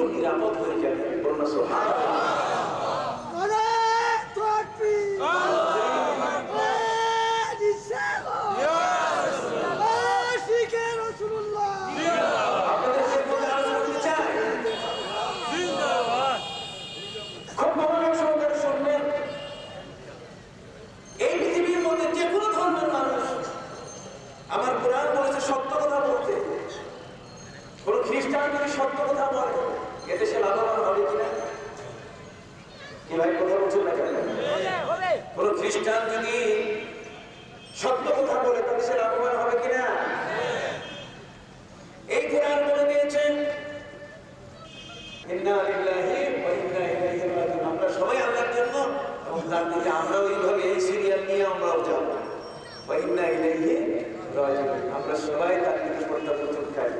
জীবন নিরাপদ হয়ে যাবে। বলুন সুবহানাল্লাহ। আমার কোরআন বলেছে সত্য কথা বলতে। কোন খ্রিস্টান যদি সত্য কথা বলে এতে সে লাভবান হবে কিনা? কি ভাই কথা বলছেন না কেন? কোন খ্রিস্টান যদি সত্য কথা বলে তবে সে লাভবান হবে কিনা? এই কোরআন বলে দিয়েছেন ইন্না লিল্লাহি ওয়া ইন্না ইলাইহি রাজিউন। আমরা সবাই আল্লাহর জন্য এবং তার দিকে আমরা ওইভাবে এই সিরিয়াল নিয়ে আমরাও যাব। ওয়া ইন্না ইলাইহি রাজিউন, আমরা সবাই তার দিকে প্রত্যাবর্তন করব।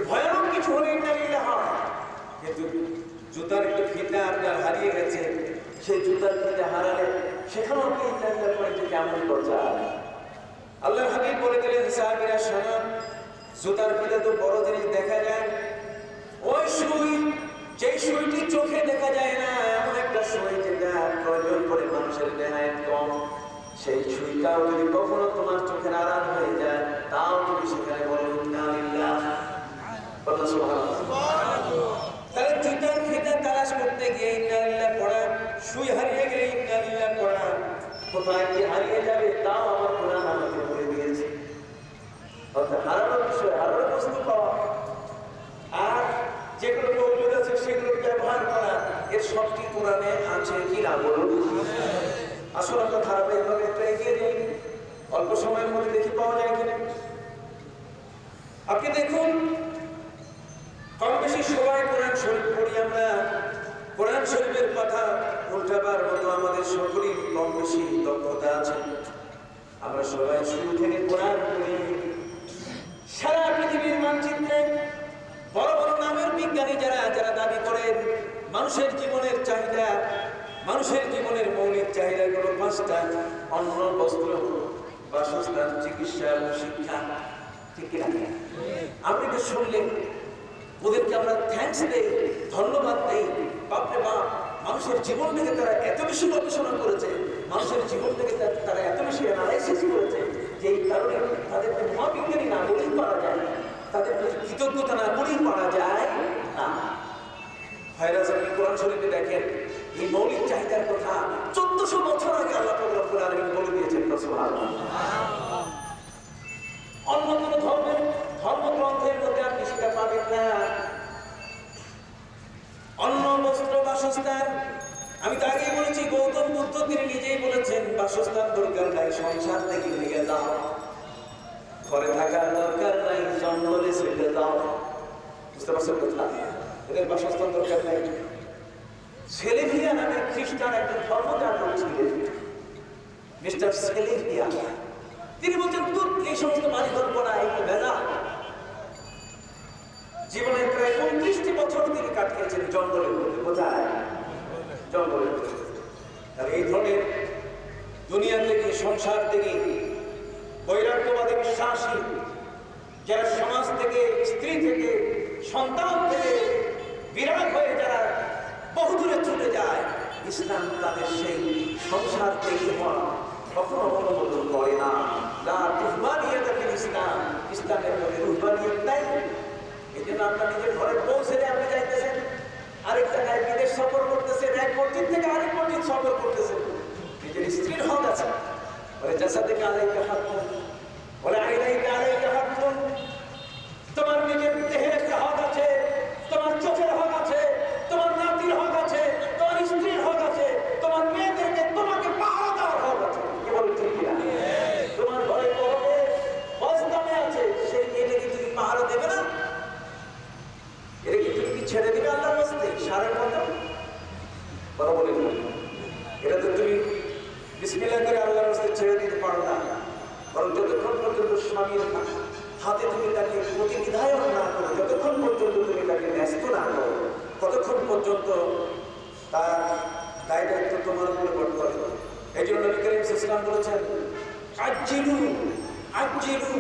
ভয়ানক কিছু হলে ইন্না লিল্লাহি হয়, কিন্তু জুতার একটু ফিতা আপনার হারিয়ে গেছে, সেই জুতার ফিতা হারালে সেখানেও আপনি ইন্না লিল্লাহি করে যে কেমন কথা। আল্লাহর হাবিব বলে দিলেন সাহাবীরা শোনো, জুতার ফিতা তো বড় জিনিস দেখা যায়, ওই সুই যে সুইটি চোখে দেখা যায় না এমন একটা সুই যেটা প্রয়োজন করে মানুষের নেহায়েত কম, সেই সুইটাও যদি কখনো তোমার চোখের আড়াল হয়ে যায় তাও তুমি সেখানে বলো ইন্না লিল্লাহি। তাহলে জুতার ফিতা তালাশ করতে গিয়ে ইন্না লিল্লাহি পড়া, সুই হারিয়ে গেলে ইন্না লিল্লাহি পড়া, কোথায় কি হারিয়ে যাবে তাও আমার কোরআন আমাকে বলে দিয়েছে। অর্থাৎ হারানোর বিষয়, হারানোর বস্তু পাওয়া আর যেগুলো মৌজুদ আছে সেগুলো ব্যবহার করা, এর সবটি কোরআনে আছে কি না বলুন? আসলে আমরা ধারাবাহিকভাবে একটা এগিয়ে যাই, অল্প সময়ের মধ্যে দেখি পাওয়া যায় কিনা। আপনি দেখুন কম বেশি সবাই কোরআন শরীফ পড়ি আমরা, কোরআন শরীফের কথা উল্টাবার মতো আমাদের সকলেই কম বেশি দক্ষতা আছে। আমরা সবাই শুরু থেকে কোরআন পড়ি। সারা পৃথিবীর মানচিত্রে বড় বড় নামের বিজ্ঞানী যারা যারা দাবি করেন মানুষের জীবনের চাহিদা, মানুষের জীবনের মৌলিক চাহিদাগুলো পাঁচটা: অন্ন, বস্ত্র, বাসস্থান, চিকিৎসা এবং শিক্ষা। ঠিক কিনা? আপনি তো শুনলেন, ওদেরকে আমরা থ্যাঙ্কস দেই, ধন্যবাদ দেই। বাপরে বাপ, মানুষের জীবন থেকে তারা এত বেশি গবেষণা করেছে, মানুষের জীবন থেকে তারা এত বেশি অ্যানালাইসিস করেছে যে এই কারণে তাদেরকে মহাবিজ্ঞানী না বলেই পারা যায়, তাদের কৃতজ্ঞতা না করেই পারা যায় না। ভাইরাস আপনি কোরআন শরীফে দেখেন এই মৌলিক চাহিদার কথা 1400 বছর আগে আল্লাহ রব্বুল আলামিন বলে দিয়েছেন। সুবহানাল্লাহ। অন্য কোন ধর্মগ্রন্থের মধ্যে আপনি সেটা পাবেন না। অন্ন, বস্ত্র, বাসস্থান, আমি তো আগেই বলেছি গৌতম বুদ্ধ তিনি নিজেই বলেছেন বাসস্থান দরকার নাই, সংসার থেকে ভেঙে দাও, ঘরে থাকার দরকার নাই, জঙ্গলে ছেড়ে দাও। বুঝতে পারছেন কথা? এদের বাসস্থান দরকার নাই। সেলেভিয়া নামে খ্রিস্টান একজন ধর্মযাজক ছিলেন, মিস্টার সেলেভিয়া। তিনি বলছেন তুই এই সমস্ত বাড়িঘর করা একটু ভেজা। জীবনের প্রায় 29টি বছর তিনি কাটিয়েছেন জঙ্গলের মধ্যে। কোথায়? জঙ্গলের মধ্যে। আর এই ধরনের দুনিয়া থেকে, সংসার থেকে, বৈরাগ্যবাদে বিশ্বাসী যারা সমাজ থেকে, স্ত্রী থেকে, সন্তান থেকে বিরাগ হয়ে যারা বহুদূরে ছুটে যায়, ইসলাম তাদের সেই সংসার থেকে হওয়া কখনো অনুমোদন করে না। ইসলাম, ইসলামের মধ্যে রুহবানিয়ত নাই। এই জন্য আপনার নিজের ঘরে পৌঁছে আপনি যাইতেছেন, আরেক জায়গায় বিদেশ সফর করতেছেন, এক মসজিদ থেকে আরেক মসজিদ সফর করতেছেন। নিজের স্ত্রীর হক আছে, বলে জাসাদিকা আলাইকা হাক্কুন, বলে আইনাইকা আলাইকা হাক্কুন। তোমার নিজের দেহের একটা হক আছে, তোমার চোখের হক আছে, তোমার নাতির হক আছে, তোমার স্ত্রীর হক আছে, তোমার মেয়েদেরকে তোমাকে পাহারা দেওয়ার হক আছে। কি বলে ঠিক কিনা? তোমার ঘরে পড়বে বস্তামে আছে, সেই মেয়েটাকে তুমি পাহারা দেবে না? এটা কি তুমি কি ছেড়ে দিবে আল্লাহর রাস্তায় সারের মতো? কথা বলে এটা তো তুমি বিসমিল্লাহ করে আল্লাহর রাস্তায় ছেড়ে দিতে পারো না। বরং যতক্ষণ পর্যন্ত স্বামীর হাতে তুমি তাকে প্রতিবিধায়ক না করো, যতক্ষণ পর্যন্ত তুমি তাকে ন্যস্ত না করো, ততক্ষণ পর্যন্ত তার দায় দায়িত্ব তোমার উপরে বর্তায়। এই জন্য নবী করিম সাল্লাল্লাহু আলাইহি ওয়াসাল্লাম বলেছেন, আজ্জিলু আজ্জিলু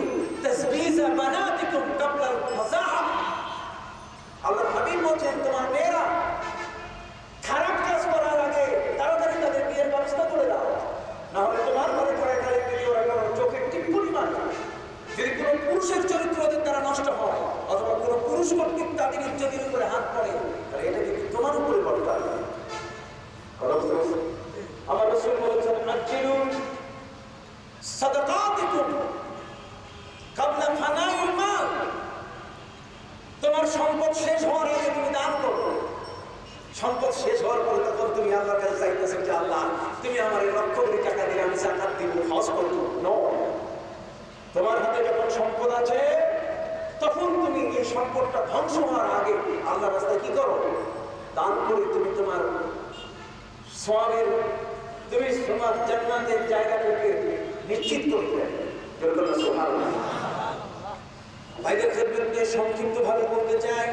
তাসবিজা বানাতিকুম ক্বাবলা আল-ফাসাহা। আল্লাহ কৌটুম্বিক তাদের ইজ্জতের উপরে হাত পড়ে, তাহলে এটা কিন্তু তোমার উপরে বর্তায়। আমার রাসূল বলেছেন, আজ্জিলু সাদাকাতিকুম ক্বাবলা ফানাইল মাল। তোমার সম্পদ শেষ হওয়ার আগে তুমি দান করো। সম্পদ শেষ হওয়ার পরে তখন তুমি আল্লাহর কাছে চাইতেছো যে আল্লাহ তুমি আমার এই লক্ষ কোটি টাকা দিয়ে আমি যাকাত দিব, হজ করব। নো, তোমার হাতে যখন সম্পদ আছে তখন তুমি এই সম্পদটা ধ্বংস হওয়ার আগে আল্লাহর রাস্তায় কি করো? দান করে তুমি তোমার সওয়াবের, তুমি তোমার জান্নাতের জায়গাটাকে নিশ্চিত করবে। সুবহানাল্লাহ। ভাইদের খেদমতে সংক্ষিপ্ত ভাবে বলতে চাই,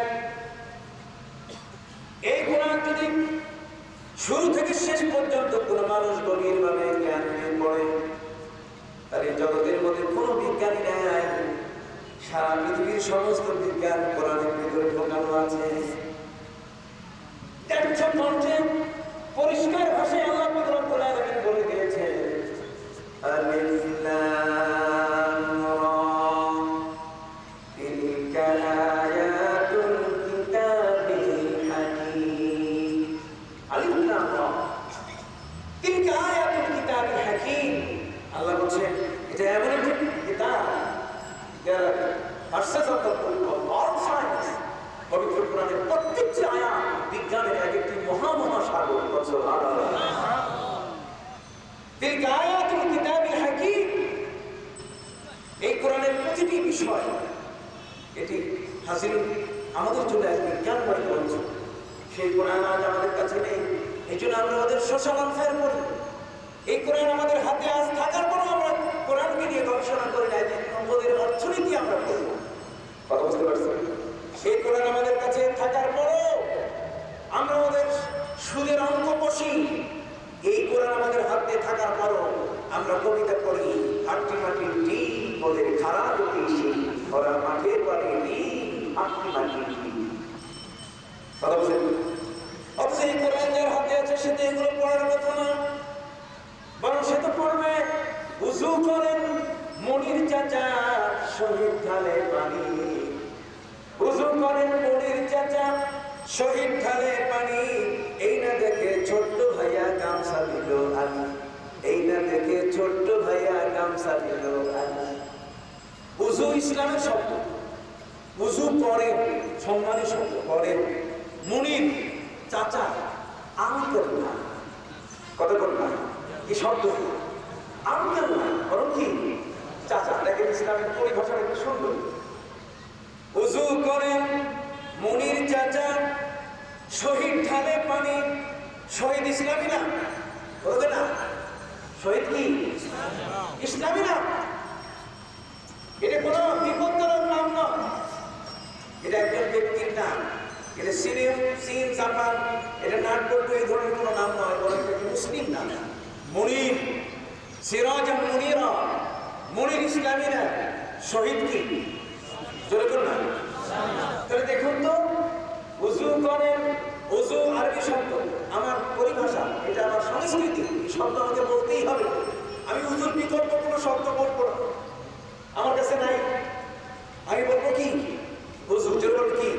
এই কোরআন যদি শুরু থেকে শেষ পর্যন্ত কোন মানুষ গভীরভাবে জ্ঞান নিয়ে পড়ে, তাহলে জগতের মধ্যে কোনো বিজ্ঞানী নাই, সারা পৃথিবীর সমস্ত বিজ্ঞান কোরআনের ভিতরে ঢোকানো আছে। পরিষ্কার ভাষায় আল্লাহ রব্বুল আলামিন বলে দিয়েছেন, আলিফ লাম রা তিলকা আয়াতুল কিতাবিল হাকীম। আলিফ লাম রা তিলকা আয়াতুল কিতাবিল হাকীম। আল্লাহ বলেন এটা এমন একটি কিতাব যার ভার্সেস অফ অল সায়েন্স, পবিত্র কোরআনের প্রত্যেকটি আয়াত বিজ্ঞানের এক একটি মহাসাগর। তিলকা আয়াতুল কিতাবিল হাকীম। এই কোরআনের প্রতিটি বিষয় এটি হাজির আমাদের জন্য এক বিজ্ঞানময় গ্রন্থ। সেই কোরআন আজ আমাদের কাছে নেই, এই জন্য আমরা ওদের সোশ্যাল ওয়েলফেয়ার করি। এই কোরআন আমাদের হাতে আজ থাকার পরও আমরা কোরআনকে নিয়ে গবেষণা করি না, যে ওদের অর্থনীতি আমরা করব। কথা বুঝতে পারছেন? সেই কোরআন আমাদের কাছে থাকার পরও আমরা ওদের সুদের অঙ্ক কষি। এই কোরআন আমাদের হাতে থাকার পরও আমরা কবিতা পড়ি, হাট্টি মাটি টি ওদের খারাপ পেয়েছি, ওরা মাঠের বাড়ি নি হাট্টি মাটি টি। কথা বুঝলেন? অথচ এই কোরআন যার হাতে আছে সে তো এগুলো পড়ার কথা না, বরং সে তো পড়বে উযু করেন মনির চাচা শহীদ ঢালে পানি। উযু করেন মনির চাচা শহীদ ঢালে পানি। এই না দেখে ছোট্ট ভাইয়া গামছা দিল আনি, এই না দেখে ছোট্ট ভাইয়া গামছা দিল আনি। উযু ইসলামের শব্দ, উযু করেন সম্মানের শব্দ, করেন মনির চাচা আঙ্কেল না। কথা বল না, এই শব্দ আঙ্কেল না, বরং কি চাচা। দেখেন ইসলামের পরিভাষাটা একটু সুন্দর। উযু করেন মনির চাচা শহীদ ঢালে পানি। শহীদ ইসলামী না, বলবে না শহীদ কি ইসলামী না? এটা কোনো বিপজ্জনক নাম নয়, এটা একজন ব্যক্তির নাম। এটা সিন জাপান, এটা নাটবল্টু এই ধরনের কোনো নাম নয়, বরং এটা মুসলিম নাম। মনির, সিরাজ মুনিরা, মনির ইসলামী না, শহীদ কি জোরে করুন না। তাহলে দেখুন তো, উযু করেন, উযু আরবি শব্দ, আমার পরিভাষা, এটা আমার সংস্কৃতি, এই শব্দ আমাকে বলতেই হবে। আমি উযুর বিকল্প কোনো শব্দ বলবো না, আমার কাছে নাই। আমি বলবো কি উযু, জোরে বলবো কি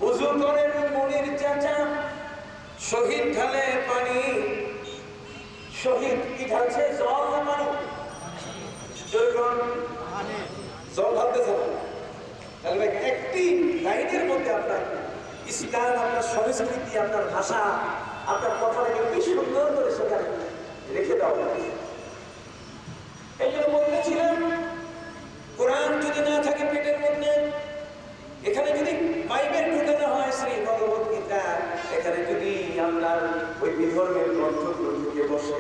উযু করেন মনির চাচা শহীদ ঢালে পানি। শহীদ কি ঢালছে? জল না পানি? জোরে বলুন। জল ঢালতেছে। তাহলে একটি লাইনের মধ্যে আপনার ইসলাম, আপনার সংস্কৃতি, আপনার ভাষা, আপনার কথাটাকে কি সুন্দর করে সেখানে রেখে দেওয়া হবে। এই জন্য বলতেছিলাম, কোরআন যদি না থাকে পেটের মধ্যে, এখানে যদি বাইবেল ঢুকানো হয় শ্রী ভগবত গীতা, এখানে যদি আপনার ওই বিধর্মের গ্রন্থগুলো ঢুকে বসে,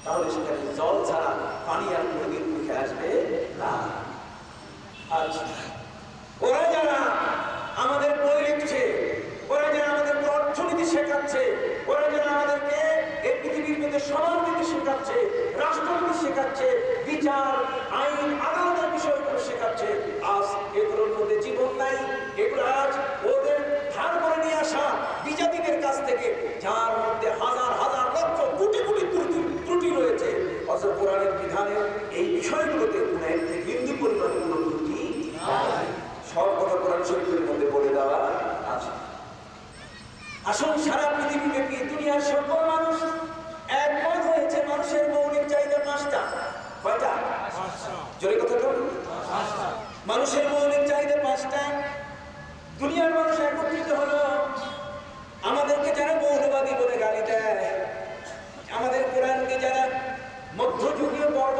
তাহলে সেখানে জল ছাড়া পানি আর নদীর মুখে আসবে না। আচ্ছা, ওরা যারা আমাদের বই লিখছে, ওরা যারা আমাদেরকে অর্থনীতি শেখাচ্ছে, ওরা যারা আমাদেরকে এই পৃথিবীর মধ্যে সমাজনীতি শেখাচ্ছে, রাষ্ট্রনীতি শেখাচ্ছে, বিচার আইন আদালতের বিষয়গুলো শেখাচ্ছে, আজ এগুলোর মধ্যে জীবন নাই। এগুলো আজ ওদের ধার করে নিয়ে আসা বিজাতিদের কাছ থেকে, যার মধ্যে হাজার হাজার লক্ষ কোটি কোটি ত্রুটি রয়েছে। অথচ কোরআনের বিধানে এই বিষয়গুলোতে কোনো একটি বিন্দু পরিমাণ কোনো ত্রুটি নাই। সর্বদা আসুন সারা পৃথিবীব্যাপী দুনিয়ার সকল মানুষ একমত হয়েছে মানুষের মৌলিক চাহিদা পাঁচটা। কয়টা? জোরে কথা বলুন। মানুষের মৌলিক চাহিদা পাঁচটা। দুনিয়ার মানুষ একত্রিত হলো। আমাদেরকে যারা মৌলবাদী বলে গালি দেয়, আমাদের কোরআনকে যারা মধ্যযুগীয় বর্বর